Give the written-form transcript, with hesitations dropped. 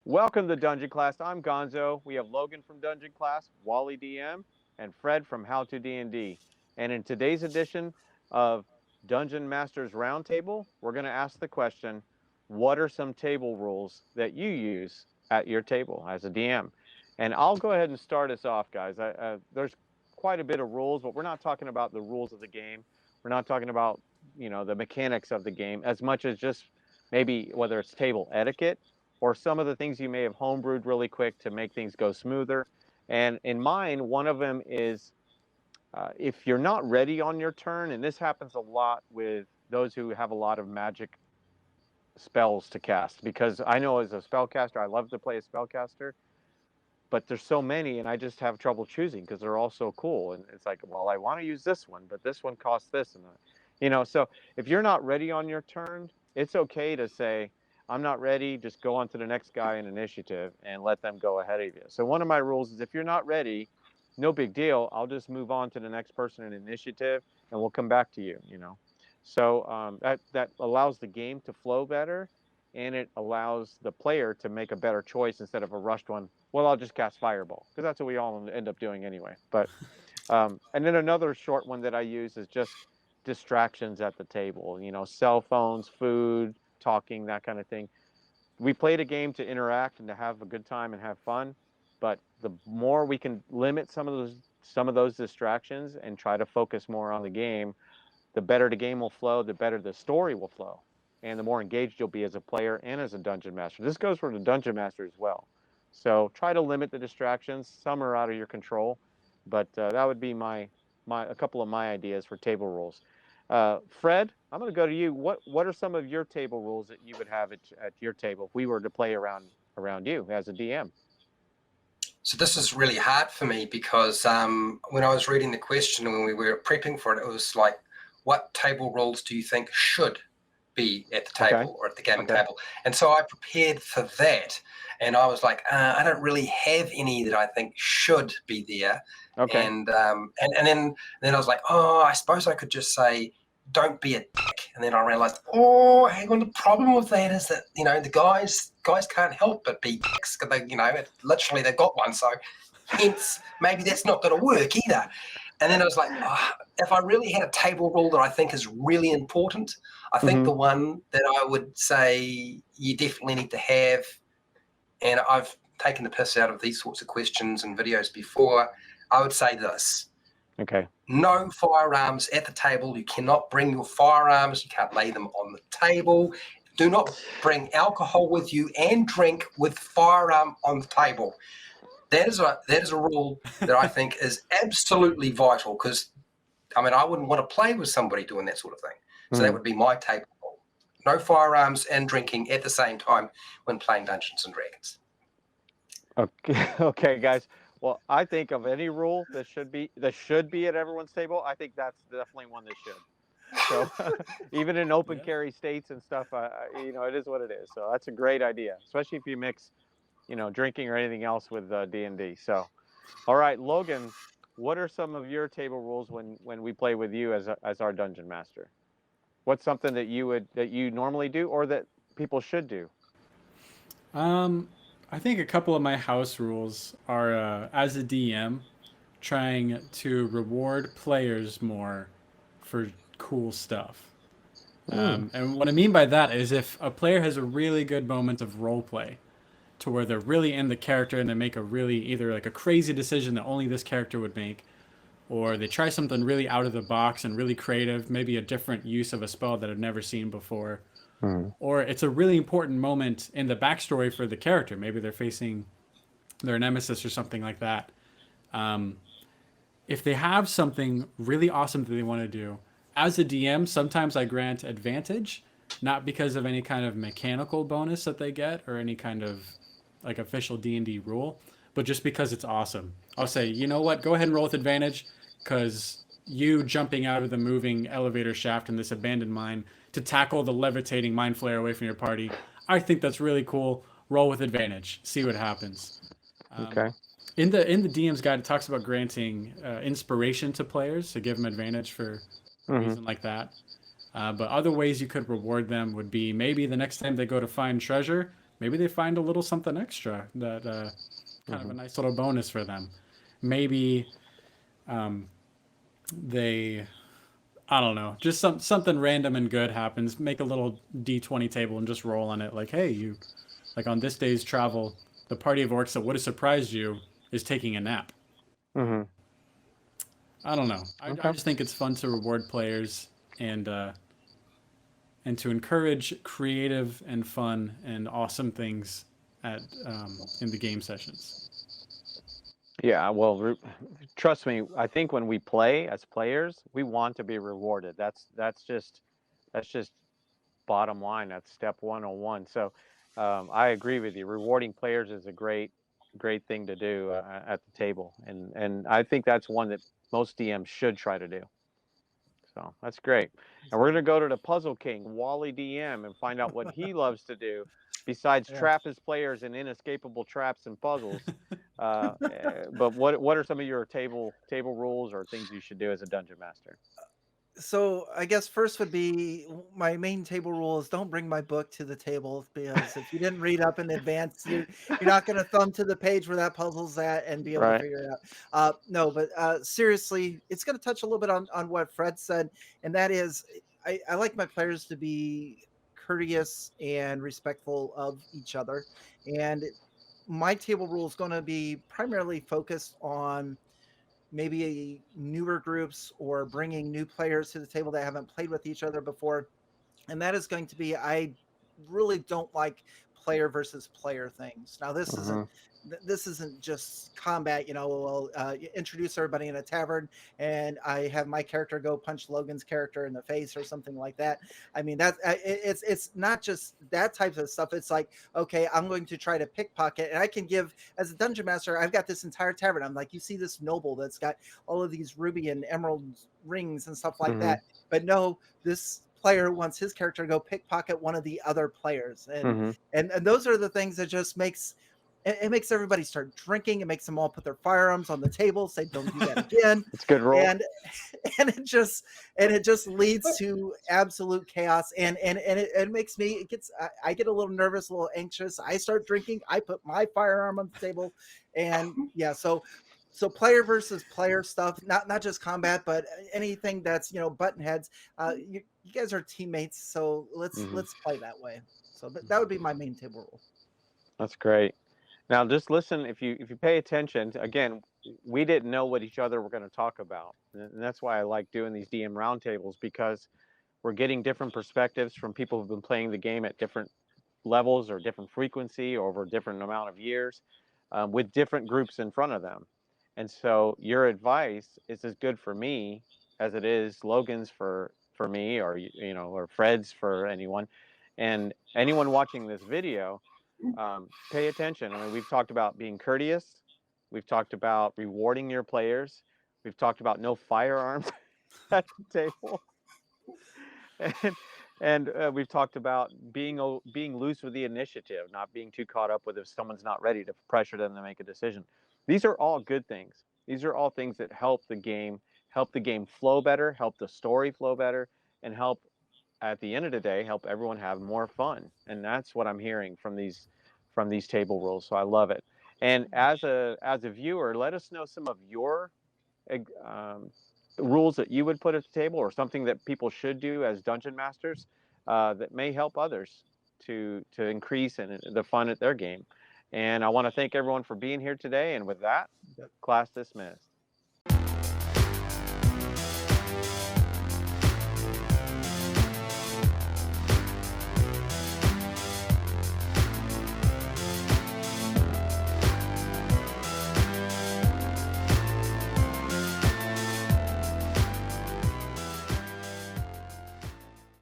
Welcome to Dungeon Class. I'm Gonzo. We have Logan from Dungeon Class, WallyDM, and Fred from How to D&D. And in today's edition of Dungeon Masters Roundtable, we're going to ask the question, what are some table rules that you use at your table as a DM? And I'll go ahead and start us off, guys. There's quite a bit of rules, but we're not talking about the rules of the game. We're not talking about, the mechanics of the game as much as just maybe whether it's table etiquette or some of the things you may have homebrewed really quick to make things go smoother. And in mine, one of them is if you're not ready on your turn, and this happens a lot with those who have a lot of magic spells to cast, because I know as a spellcaster, I love to play a spellcaster, but there's so many and I just have trouble choosing because they're all so cool. And it's like, well, I want to use this one, but this one costs this. And, so if you're not ready on your turn, it's okay to say, I'm not ready, just go on to the next guy in initiative and let them go ahead of you. So one of my rules is if you're not ready, no big deal. I'll just move on to the next person in initiative and we'll come back to you, So that allows the game to flow better, and it allows the player to make a better choice instead of a rushed one. Well, I'll just cast Fireball, because that's what we all end up doing anyway. But and then another short one that I use is just distractions at the table, cell phones, food, talking, that kind of thing. We played a game to interact and to have a good time and have fun, but the more we can limit some of those distractions and try to focus more on the game, the better the game will flow, the better the story will flow, and the more engaged you'll be as a player and as a dungeon master. This goes for the dungeon master as well. So try to limit the distractions. Some are out of your control, but that would be a couple of my ideas for table rules. Fred, I'm going to go to you. What are some of your table rules that you would have at your table if we were to play around you as a DM? So this is really hard for me because when I was reading the question and when we were prepping for it, it was like, what table rules do you think should be at the table or at the gaming table? And so I prepared for that, and I was like, I don't really have any that I think should be there. Okay. And then I was like, I suppose I could just say, don't be a dick. And then I realized, hang on, the problem with that is that, the guys can't help but be dicks, because they, literally they've got one. So hence, maybe that's not going to work either. And then I was like, if I really had a table rule that I think is really important, I think the one that I would say you definitely need to have, and I've taken the piss out of these sorts of questions and videos before, I would say this. Okay. No firearms at the table. You cannot bring your firearms. You can't lay them on the table. Do not bring alcohol with you and drink with firearm on the table. That is a rule that I think is absolutely vital, because, I wouldn't want to play with somebody doing that sort of thing. So that would be my table rule. No firearms and drinking at the same time when playing Dungeons and Dragons. Okay, guys. Well, I think of any rule that should be at everyone's table, I think that's definitely one that should. So even in open carry states and stuff, it is what it is. So that's a great idea, especially if you mix drinking or anything else with D&D. So, all right, Logan, what are some of your table rules when we play with you as our dungeon master? What's something that you normally do or that people should do? I think a couple of my house rules are, as a DM, trying to reward players more for cool stuff. And what I mean by that is if a player has a really good moment of roleplay, to where they're really in the character and they make either like a crazy decision that only this character would make, or they try something really out of the box and really creative, maybe a different use of a spell that I've never seen before. Or it's a really important moment in the backstory for the character. Maybe they're facing their nemesis or something like that. If they have something really awesome that they want to do, as a DM, sometimes I grant advantage, not because of any kind of mechanical bonus that they get or any kind of like official D&D rule, but just because it's awesome. I'll say, you know what, go ahead and roll with advantage, because you jumping out of the moving elevator shaft in this abandoned mine to tackle the levitating mind flayer away from your party, I think that's really cool. Roll with advantage. See what happens. Okay. In the DM's guide, it talks about granting inspiration to players to give them advantage for a reason like that. But other ways you could reward them would be maybe the next time they go to find treasure, maybe they find a little something extra that kind of a nice little bonus for them. Maybe they, I don't know, just something random and good happens. Make a little D20 table and just roll on it. Like, hey, you, like on this day's travel, the party of orcs that would have surprised you is taking a nap. Mm-hmm. I don't know. I Okay. just think it's fun to reward players and to encourage creative and fun and awesome things at in the game sessions. Yeah, well, trust me. I think when we play as players, we want to be rewarded. That's just bottom line. That's step 101. So, I agree with you. Rewarding players is a great thing to do at the table, and I think that's one that most DMs should try to do. So that's great. And we're going to go to the Puzzle King, WallyDM, and find out what he loves to do besides Yeah. trap his players in inescapable traps and puzzles. But what are some of your table rules or things you should do as a dungeon master? So I guess first would be my main table rule is don't bring my book to the table, because if you didn't read up in advance, you're not going to thumb to the page where that puzzle's at and be able to Right. figure it out. No, but seriously, it's going to touch a little bit on what Fred said, and that is I like my players to be courteous and respectful of each other, and my table rule is going to be primarily focused on maybe newer groups or bringing new players to the table that haven't played with each other before. And that is going to be, I really don't like player versus player things. Now, Mm-hmm. this isn't just combat, well, introduce everybody in a tavern and I have my character go punch Logan's character in the face or something like that. I mean, it's not just that type of stuff. It's like, okay, I'm going to try to pickpocket, and I can give, as a dungeon master, I've got this entire tavern. I'm like, you see this noble that's got all of these ruby and emerald rings and stuff like Mm-hmm. that. But no, this player wants his character to go pickpocket one of the other players, and Mm-hmm. and those are the things that just makes it makes everybody start drinking. It makes them all put their firearms on the table, say don't do that again. It's a good rule. and and it just leads to absolute chaos, and it makes me, I get a little nervous, a little anxious. I start drinking, I put my firearm on the table, and yeah, so player versus player stuff, not just combat, but anything that's button heads. You guys are teammates, so let's play that way. So that would be my main table rule. That's great. Now, just listen. If you pay attention, again, we didn't know what each other were going to talk about, and that's why I like doing these DM roundtables, because we're getting different perspectives from people who've been playing the game at different levels or different frequency or over a different amount of years, with different groups in front of them. And so your advice is as good for me as it is Logan's for me, or or Fred's for anyone, and anyone watching this video. Pay attention. I mean, we've talked about being courteous. We've talked about rewarding your players. We've talked about no firearms at the table. And we've talked about being loose with the initiative, not being too caught up with if someone's not ready to pressure them to make a decision. These are all good things. These are all things that help the game flow better, help the story flow better, and help, at the end of the day, help everyone have more fun. And that's what I'm hearing from these table rules. So I love it. And as a viewer, let us know some of your um, rules that you would put at the table, or something that people should do as dungeon masters, that may help others to increase the fun at their game. And I want to thank everyone for being here today. And with that, class dismissed.